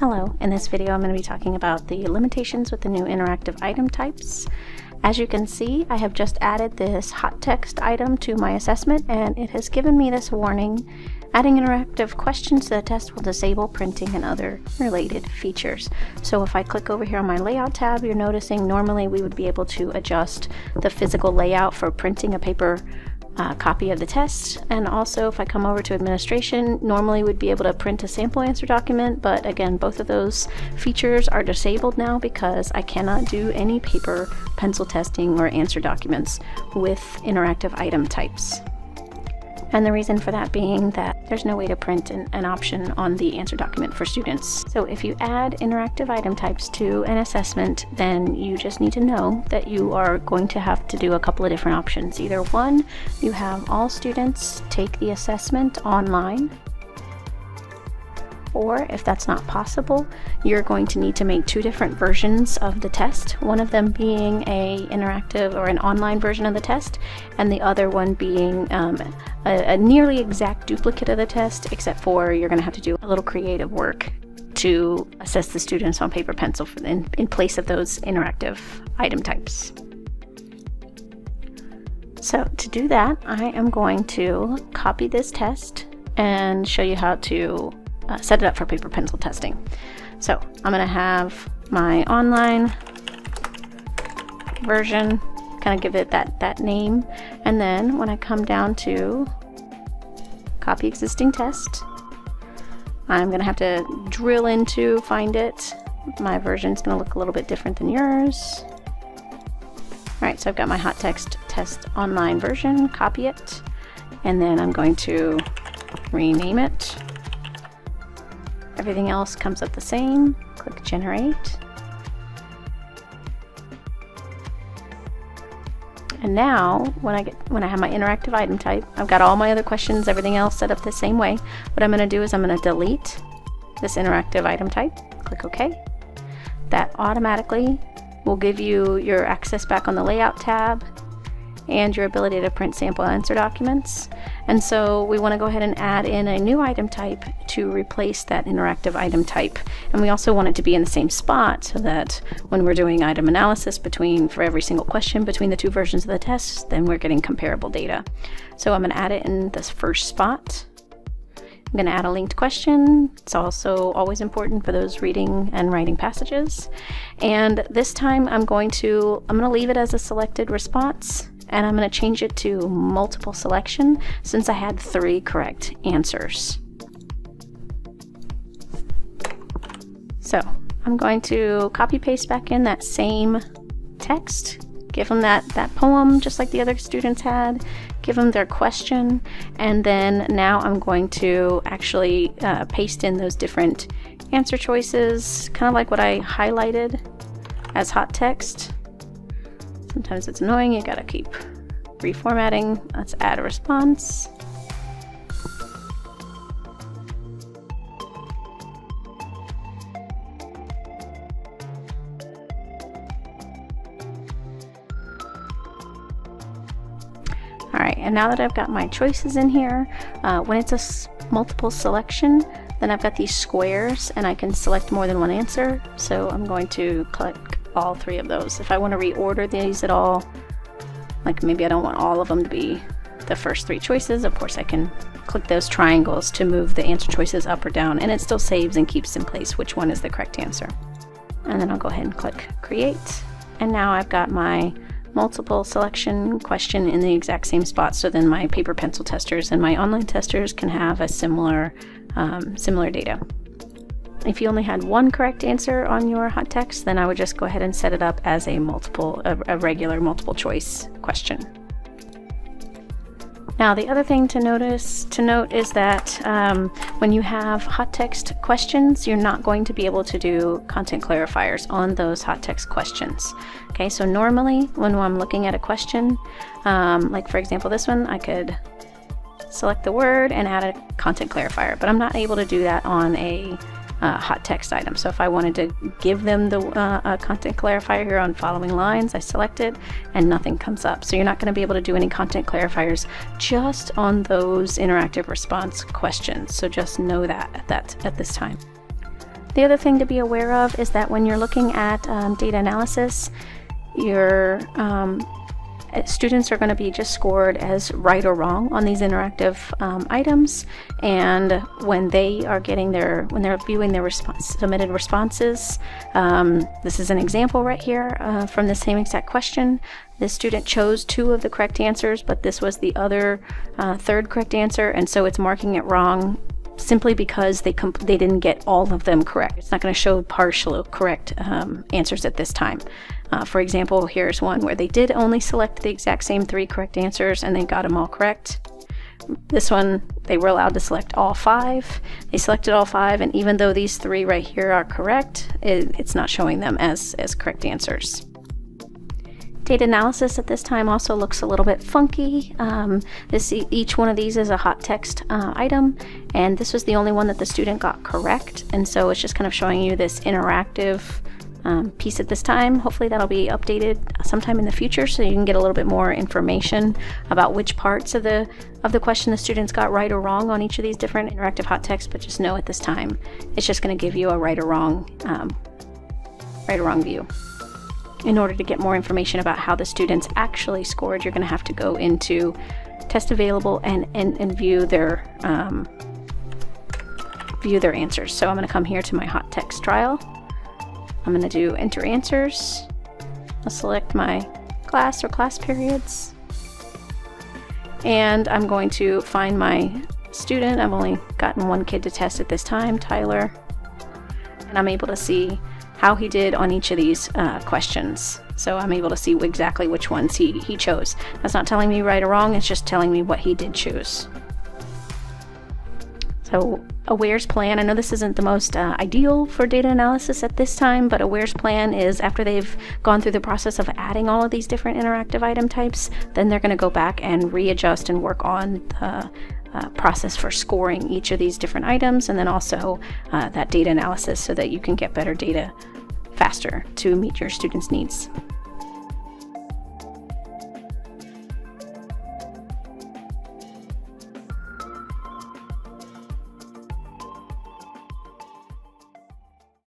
Hello, in this video I'm going to be talking about the limitations with the new interactive item types. As you can see, I have just added this hot text item to my assessment and it has given me this warning. Adding interactive questions to the test will disable printing and other related features. So if I click over here on my layout tab, you're noticing normally we would be able to adjust the physical layout for printing a paper copy of the test, and also if I come over to administration, normally we'd be able to print a sample answer document, but again both of those features are disabled now because I cannot do any paper pencil testing or answer documents with interactive item types. And the reason for that being that there's no way to print an option on the answer document for students. So if you add interactive item types to an assessment, then you just need to know that you are going to have to do a couple of different options. Either one, you have all students take the assessment online, or if that's not possible, you're going to need to make two different versions of the test, one of them being a interactive or an online version of the test, and the other one being a nearly exact duplicate of the test, except for you're going to have to do a little creative work to assess the students on paper pencil in place of those interactive item types. So to do that, I am going to copy this test and show you how to set it up for paper pencil testing. So I'm going to have my online version, kind of give it that name, and then when I come down to copy existing test, I'm going to have to drill into find it. My version's going to look a little bit different than yours. Alright, so I've got my hot text test online version, copy it, and then I'm going to rename it. Everything else comes up the same. Click generate. And now when I have my interactive item type, I've got all my other questions, everything else set up the same way. What I'm going to do is I'm going to delete this interactive item type. Click OK. That automatically will give you your access back on the layout tab and your ability to print sample answer documents. And so we want to go ahead and add in a new item type to replace that interactive item type. And we also want it to be in the same spot so that when we're doing item analysis for every single question between the two versions of the test, then we're getting comparable data. So I'm going to add it in this first spot. I'm going to add a linked question. It's also always important for those reading and writing passages. And this time I'm going to leave it as a selected response, and I'm going to change it to multiple selection since I had 3 correct answers. So I'm going to copy paste back in that same text, give them that poem just like the other students had, give them their question, and then now I'm going to actually paste in those different answer choices, kind of like what I highlighted as hot text. Sometimes it's annoying, you gotta keep reformatting. Let's add a response. Alright, and now that I've got my choices in here, when it's a multiple selection, then I've got these squares and I can select more than one answer. So I'm going to click all 3 of those. If I want to reorder these at all, like maybe I don't want all of them to be the first 3 choices, of course I can click those triangles to move the answer choices up or down, and it still saves and keeps in place which one is the correct answer. And then I'll go ahead and click create, and now I've got my multiple selection question in the exact same spot, so then my paper pencil testers and my online testers can have a similar data. If you only had 1 correct answer on your hot text, then I would just go ahead and set it up as a regular multiple choice question. Now the other thing to note is that when you have hot text questions, you're not going to be able to do content clarifiers on those hot text questions. Okay, so normally when I'm looking at a question, like for example this one, I could select the word and add a content clarifier, but I'm not able to do that on a hot text item. So if I wanted to give them the content clarifier here on following lines, I select it and nothing comes up. So you're not going to be able to do any content clarifiers just on those interactive response questions. So just know that at this time. The other thing to be aware of is that when you're looking at data analysis, your students are going to be just scored as right or wrong on these interactive items, and when they are getting when they're viewing their submitted responses, this is an example right here from the same exact question. This student chose 2 of the correct answers, but this was the other 3rd correct answer, and so it's marking it wrong simply because they didn't get all of them correct. It's not going to show partial correct answers at this time. For example, here's one where they did only select the exact same 3 correct answers and they got them all correct. This one, they were allowed to select all 5. They selected all 5, and even though these 3 right here are correct, it's not showing them as correct answers. Data analysis at this time also looks a little bit funky. Each one of these is a hot text item, and this was the only one that the student got correct, and so it's just kind of showing you this interactive piece at this time. Hopefully that'll be updated sometime in the future so you can get a little bit more information about which parts of the question the students got right or wrong on each of these different interactive hot texts, but just know at this time it's just going to give you a right or wrong view. In order to get more information about how the students actually scored, you're going to have to go into Test Available and view their answers. So I'm going to come here to my hot text trial. I'm going to do Enter Answers. I'll select my class or class periods, and I'm going to find my student. I've only gotten 1 kid to test at this time, Tyler, and I'm able to see how he did on each of these questions. So I'm able to see exactly which ones he chose. That's not telling me right or wrong, it's just telling me what he did choose. So Aware's plan, I know this isn't the most ideal for data analysis at this time, but Aware's plan is after they've gone through the process of adding all of these different interactive item types, then they're going to go back and readjust and work on the process for scoring each of these different items, and then also that data analysis so that you can get better data faster to meet your students' needs.